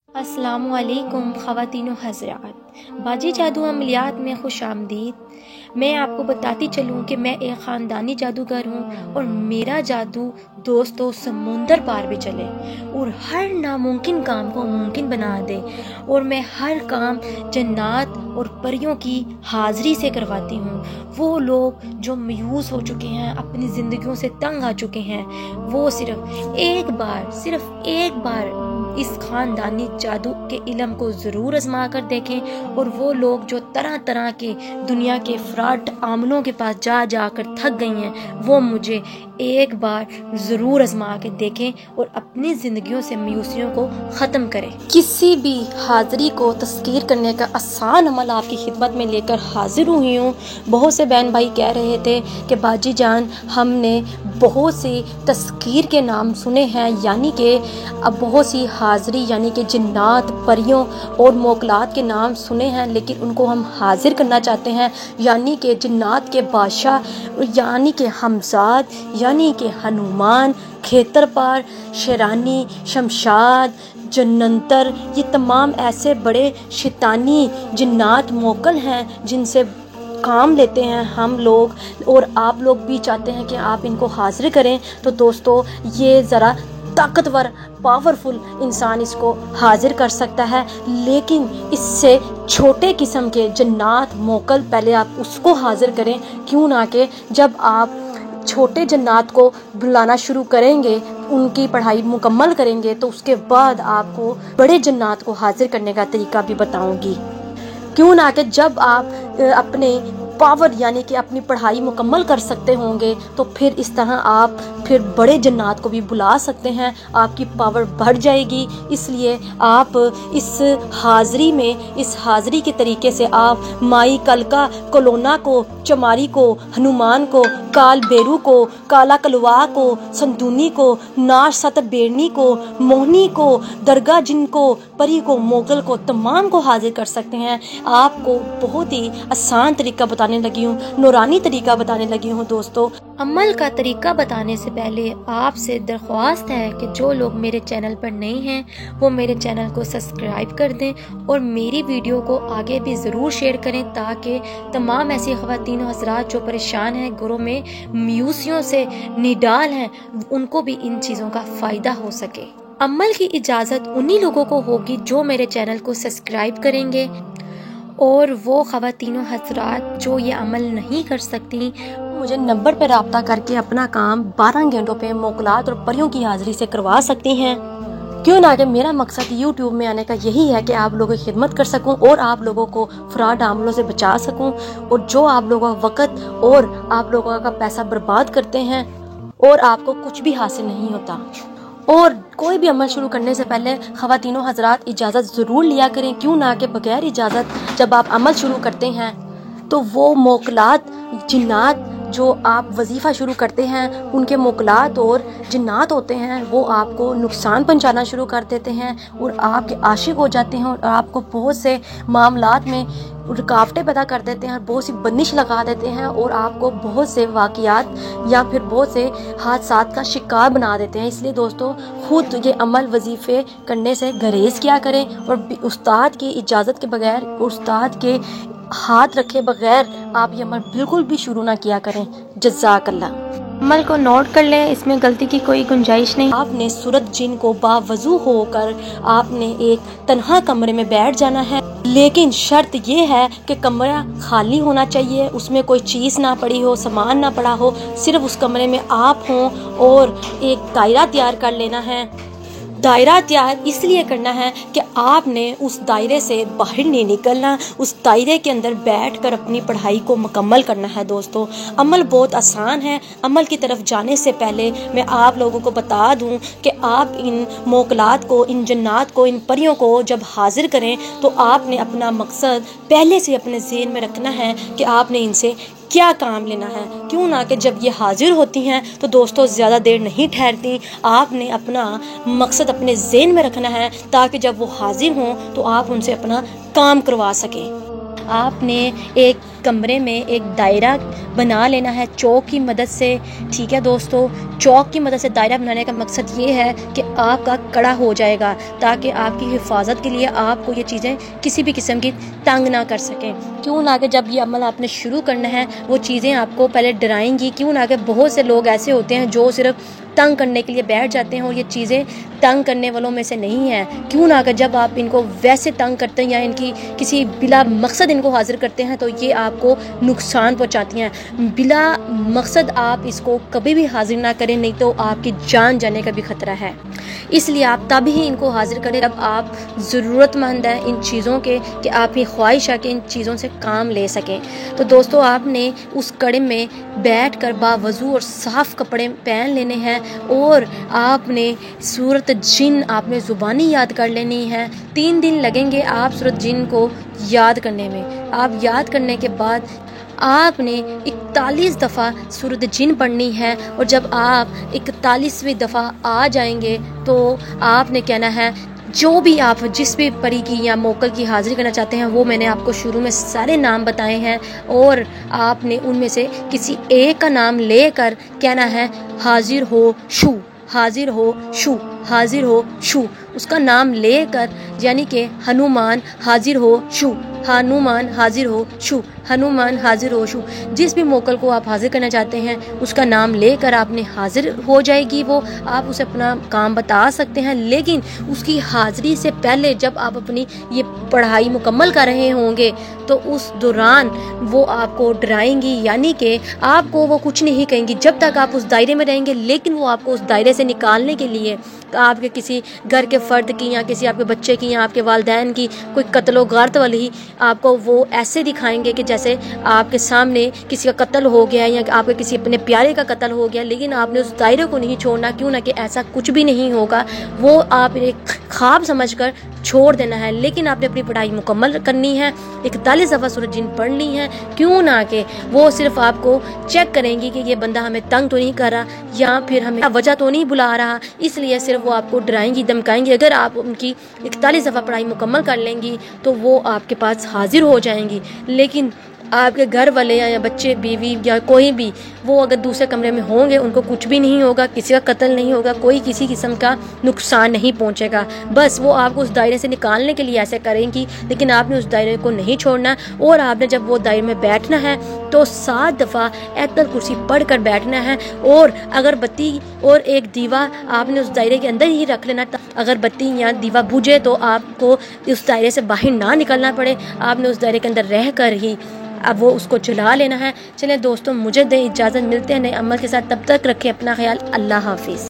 السلام علیکم خواتین و حضرات، باجی جادو عملیات میں خوش آمدید۔ میں آپ کو بتاتی چلوں کہ میں ایک خاندانی جادوگر ہوں اور میرا جادو دوستوں سمندر پار بھی چلے اور ہر ناممکن کام کو ممکن بنا دے، اور میں ہر کام جنات اور پریوں کی حاضری سے کرواتی ہوں۔ وہ لوگ جو مایوس ہو چکے ہیں، اپنی زندگیوں سے تنگ آ چکے ہیں، وہ صرف ایک بار اس خاندانی جادو کے علم کو ضرور آزما کر دیکھیں، اور وہ لوگ جو طرح طرح کے دنیا کے فراڈ عاملوں کے پاس جا کر تھک گئی ہیں، وہ مجھے ایک بار ضرور آزما کے دیکھیں اور اپنی زندگیوں سے مایوسیوں کو ختم کریں۔ کسی بھی حاضری کو تسخیر کرنے کا آسان عمل آپ کی خدمت میں لے کر حاضر ہوئی ہوں۔ بہت سے بہن بھائی کہہ رہے تھے کہ باجی جان، ہم نے بہت سی تسخیر کے نام سنے ہیں، یعنی کہ اب بہت سی حاضری یعنی کہ جنات، پریوں اور موکلات کے نام سنے ہیں، لیکن ان کو ہم حاضر کرنا چاہتے ہیں، یعنی کہ جنات کے بادشاہ، یعنی کہ ہمزاد، یعنی کہ ہنومان، کھیترپار، شیرانی، شمشاد، جننتر، یہ تمام ایسے بڑے شیطانی جنات موکل ہیں جن سے کام لیتے ہیں ہم لوگ، اور آپ لوگ بھی چاہتے ہیں کہ آپ ان کو حاضر کریں۔ تو دوستو، یہ ذرا طاقتور پاورفل انسان اس کو حاضر کر سکتا ہے، لیکن اس سے چھوٹے قسم کے جنات موکل پہلے آپ اس کو حاضر کریں، کیوں نہ کہ جب آپ چھوٹے جنات کو بلانا شروع کریں گے، ان کی پڑھائی مکمل کریں گے، تو اس کے بعد آپ کو بڑے جنات کو حاضر کرنے کا طریقہ بھی بتاؤں گی، کیوں نہ کہ جب آپ اپنے پاور یعنی کہ اپنی پڑھائی مکمل کر سکتے ہوں گے تو پھر اس طرح آپ پھر بڑے جنات کو بھی بلا سکتے ہیں، آپ کی پاور بڑھ جائے گی۔ اس لیے آپ اس حاضری کے طریقے سے آپ مائی کلکا کلونا کو، چماری کو، ہنومان کو، کال بیرو کو، کالا کلوا کو، سندونی کو، ناش ست بیرنی کو، موہنی کو، درگاہ جن کو، پری کو، موگل کو، تمام کو حاضر کر سکتے ہیں۔ آپ کو بہت ہی آسان طریقہ بتانے لگی ہوں، نورانی طریقہ بتانے لگی ہوں دوستو۔ عمل کا طریقہ بتانے سے پہلے آپ سے درخواست ہے کہ جو لوگ میرے چینل پر نئے ہیں وہ میرے چینل کو سبسکرائب کر دیں اور میری ویڈیو کو آگے بھی ضرور شیئر کریں، تاکہ تمام ایسی خواتین و حضرات جو پریشان ہیں، گھروں میں میوسیوں سے نڈال ہیں، ان کو بھی ان چیزوں کا فائدہ ہو سکے۔ عمل کی اجازت انہی لوگوں کو ہوگی جو میرے چینل کو سبسکرائب کریں گے، اور وہ خواتین و حضرات جو یہ عمل نہیں کر سکتی مجھے نمبر پہ رابطہ کر کے اپنا کام 12 گھنٹوں پہ موکلات اور پریوں کی حاضری سے کروا سکتی ہیں، کیوں نہ کہ میرا مقصد یوٹیوب میں آنے کا یہی ہے کہ آپ لوگوں کی خدمت کر سکوں اور آپ لوگوں کو فراڈ عاملوں سے بچا سکوں، اور جو آپ لوگوں کا وقت اور آپ لوگوں کا پیسہ برباد کرتے ہیں اور آپ کو کچھ بھی حاصل نہیں ہوتا۔ اور کوئی بھی عمل شروع کرنے سے پہلے خواتین و حضرات اجازت ضرور لیا کریں، کیوں نہ کہ بغیر اجازت جب آپ عمل شروع کرتے ہیں تو وہ موکلات جنات جو آپ وظیفہ شروع کرتے ہیں، ان کے موکلات اور جنات ہوتے ہیں، وہ آپ کو نقصان پہنچانا شروع کر دیتے ہیں اور آپ کے عاشق ہو جاتے ہیں، اور آپ کو بہت سے معاملات میں رکاوٹیں پیدا کر دیتے ہیں، بہت سی بندش لگا دیتے ہیں، اور آپ کو بہت سے واقعات یا پھر بہت سے حادثات کا شکار بنا دیتے ہیں۔ اس لیے دوستو، خود یہ عمل وظیفے کرنے سے گریز کیا کریں، اور استاد کی اجازت کے بغیر، استاد کے ہاتھ رکھے بغیر آپ یہ عمل بالکل بھی شروع نہ کیا کریں۔ جزاک اللہ۔ عمل کو نوٹ کر لیں، اس میں غلطی کی کوئی گنجائش نہیں۔ آپ نے صورت جن کو باوضو ہو کر آپ نے ایک تنہا کمرے میں بیٹھ جانا ہے، لیکن شرط یہ ہے کہ کمرہ خالی ہونا چاہیے، اس میں کوئی چیز نہ پڑی ہو، سامان نہ پڑا ہو، صرف اس کمرے میں آپ ہوں، اور ایک دائرہ تیار کر لینا ہے۔ دائرہ تیار اس لیے کرنا ہے کہ آپ نے اس دائرے سے باہر نہیں نکلنا، اس دائرے کے اندر بیٹھ کر اپنی پڑھائی کو مکمل کرنا ہے دوستو۔ عمل بہت آسان ہے۔ عمل کی طرف جانے سے پہلے میں آپ لوگوں کو بتا دوں کہ آپ ان موکلات کو، ان جنات کو، ان پریوں کو جب حاضر کریں تو آپ نے اپنا مقصد پہلے سے اپنے ذہن میں رکھنا ہے کہ آپ نے ان سے کیا کام لینا ہے، کیوں نہ کہ جب یہ حاضر ہوتی ہیں تو دوستو زیادہ دیر نہیں ٹھہرتی۔ آپ نے اپنا مقصد اپنے ذہن میں رکھنا ہے تاکہ جب وہ حاضر ہوں تو آپ ان سے اپنا کام کروا سکیں۔ آپ نے ایک کمرے میں ایک دائرہ بنا لینا ہے چوک کی مدد سے، ٹھیک ہے دوستو۔ چوک کی مدد سے دائرہ بنانے کا مقصد یہ ہے کہ آپ کا کڑا ہو جائے گا، تاکہ آپ کی حفاظت کے لیے آپ کو یہ چیزیں کسی بھی قسم کی تنگ نہ کر سکیں۔ کیوں نہ کہ جب یہ عمل آپ نے شروع کرنا ہے وہ چیزیں آپ کو پہلے ڈرائیں گی، کیوں نہ کہ بہت سے لوگ ایسے ہوتے ہیں جو صرف تنگ کرنے کے لیے بیٹھ جاتے ہیں اور یہ چیزیں تنگ کرنے والوں میں سے نہیں ہیں۔ کیوں نہ کہ جب آپ ان کو ویسے تنگ کرتے ہیں یا ان کی کسی بلا مقصد ان کو حاضر کرتے ہیں تو یہ آپ کو نقصان پہنچاتی ہیں۔ بلا مقصد آپ اس کو کبھی بھی حاضر نہ کریں، نہیں تو آپ کی جان جانے کا بھی خطرہ ہے۔ اس لیے آپ تب ہی ان کو حاضر کریں جب آپ ضرورت مند ہیں ان چیزوں کے، کہ آپ کی خواہش ہے کہ ان چیزوں سے کام لے سکیں۔ تو دوستو آپ نے اس کڑے میں بیٹھ کر باوضو اور صاف کپڑے پہن لینے ہیں، اور آپ نے سورت جن آپ نے زبانی یاد کر لینی ہے۔ 3 دن لگیں گے آپ سورت جن کو یاد کرنے میں۔ آپ یاد کرنے کے بعد آپ نے 41 دفعہ سورت جن پڑھنی ہے، اور جب آپ 41ویں دفعہ آ جائیں گے تو آپ نے کہنا ہے جو بھی آپ جس بھی پری کی یا موکل کی حاضری کرنا چاہتے ہیں، وہ میں نے آپ کو شروع میں سارے نام بتائے ہیں، اور آپ نے ان میں سے کسی ایک کا نام لے کر کہنا ہے حاضر ہو شو، حاضر ہو شو، حاضر ہو شو۔ اس کا نام لے کر، یعنی کہ ہنومان حاضر ہو شو، ہنومان حاضر ہو شو، ہنومان حاضر ہو شو۔ جس بھی موکل کو آپ حاضر کرنا چاہتے ہیں اس کا نام لے کر آپ نے حاضر ہو جائے گی وہ، آپ اسے اپنا کام بتا سکتے ہیں، لیکن اس کی حاضری سے پہلے جب آپ اپنی یہ پڑھائی مکمل کر رہے ہوں گے تو اس دوران وہ آپ کو ڈرائیں گی، یعنی کہ آپ کو وہ کچھ نہیں کہیں گی جب تک آپ اس دائرے میں رہیں گے، لیکن وہ آپ کو اس دائرے سے نکالنے کے لیے آپ کے کسی گھر کے فرد کی یا کسی آپ کے بچے کی یا آپ کے والدین کی کوئی قتل و غارت والی آپ کو وہ ایسے دکھائیں گے کہ جیسے آپ کے سامنے کسی کا قتل ہو گیا یا آپ کے کسی اپنے پیارے کا قتل ہو گیا، لیکن آپ نے اس دائرے کو نہیں چھوڑنا، کیوں نہ کہ ایسا کچھ بھی نہیں ہوگا، وہ آپ ایک خواب سمجھ کر چھوڑ دینا ہے، لیکن آپ نے اپنی پڑھائی مکمل کرنی ہے، 41 دفعہ سورۃ جن پڑھنی ہے، کیوں نہ کہ وہ صرف آپ کو چیک کریں گی کہ یہ بندہ ہمیں تنگ تو نہیں کر رہا یا پھر ہمیں وجہ تو نہیں بلا رہا، اس لیے صرف وہ آپ کو ڈرائیں گی، دمکائیں گی۔ اگر آپ ان کی 41 دفعہ پڑھائی مکمل کر لیں گی تو وہ آپ کے پاس حاضر ہو جائیں گی، لیکن آپ کے گھر والے یا بچے بیوی یا کوئی بھی وہ اگر دوسرے کمرے میں ہوں گے ان کو کچھ بھی نہیں ہوگا، کسی کا قتل نہیں ہوگا، کوئی کسی قسم کا نقصان نہیں پہنچے گا، بس وہ آپ کو اس دائرے سے نکالنے کے لیے ایسے کریں گی، لیکن آپ نے اس دائرے کو نہیں چھوڑنا، اور آپ نے جب وہ دائرے میں بیٹھنا ہے تو 7 دفعہ آیت الکرسی پڑھ کر بیٹھنا ہے، اور اگر بتی اور ایک دیوا آپ نے اس دائرے کے اندر ہی رکھ لینا، اگر بتی یا دیوا بجھے تو آپ کو اس دائرے سے باہر نہ نکلنا پڑے، آپ نے اس دائرے کے اندر رہ کر ہی اب وہ اس کو جلا لینا ہے۔ چلیں دوستوں، مجھے دیں اجازت، ملتے ہیں نئے عمل کے ساتھ، تب تک رکھیں اپنا خیال، اللہ حافظ۔